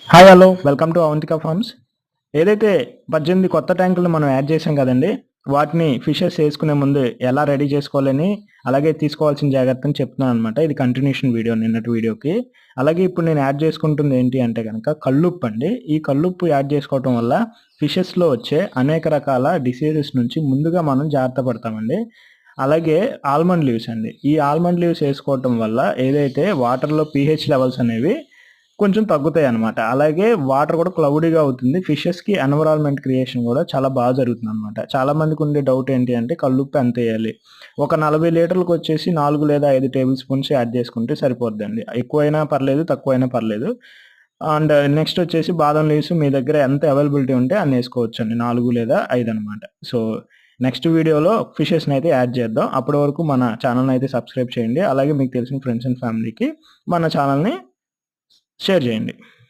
Hi hello welcome to Avantika Farms. ఏదైతే 18 కొత్త ట్యాంకులు మనం యాడ్ చేసాం కదండి, వాటిని ఫిషెస్ వేసుకునే ముందు ఎలా రెడీ చేసుకోవాలని, అలాగే తీసుకోవాల్సిన జాగ్రత్తని చెప్తున్నాను అనమాట. ఇది కంటిన్యూషన్ వీడియో నిన్నటి వీడియోకి. అలాగే ఇప్పుడు నేను యాడ్ చేసుకుంటుంది ఏంటి అంటే కనుక కల్లుప్పు అండి. ఈ కల్లుప్పు యాడ్ చేసుకోవటం వల్ల ఫిషెస్లో వచ్చే అనేక రకాల డిసీజెస్ నుంచి ముందుగా మనం జాగ్రత్త పడతామండి. అలాగే ఆల్మండ్ లీవ్స్ అండి. ఈ ఆల్మండ్ లీవ్స్ వేసుకోవటం వల్ల ఏదైతే వాటర్లో pH లెవెల్స్ అనేవి కొంచెం తగ్గుతాయన్నమాట. అలాగే వాటర్ కూడా క్లౌడీగా అవుతుంది. ఫిషెస్‌కి ఎన్విరాన్మెంట్ క్రియేషన్ కూడా చాలా బాగా జరుగుతుందన్నమాట. చాలా మందికుండే డౌట్ ఏంటి అంటే కల్లుప్పు ఎంతేయాలి? ఒక 40 లీటర్లకొచ్చేసి 4 లేదా 5 టేబుల్ స్పూన్స్ యాడ్ చేసుకుంటే సరిపోద్దండి. ఎక్కువైనా పర్లేదు, తక్కువైనా పర్లేదు. అండ్ నెక్స్ట్ వచ్చేసి బాదం లీవ్స్ మీ దగ్గర ఎంత అవైలబిలిటీ ఉంటే అన్నేసుకోవచ్చండి. 4 లేదా 5 అనమాట. సో, నెక్స్ట్ వీడియోలో ఫిషెస్‌నైతే యాడ్ చేద్దాం. అప్పటి వరకు మన ఛానెల్‌నైతే సబ్స్క్రైబ్ చేయండి. అలాగే మీకు తెలిసిన ఫ్రెండ్స్ అండ్ ఫ్యామిలీకి మన ఛానెల్‌ని షేర్ చేయండి.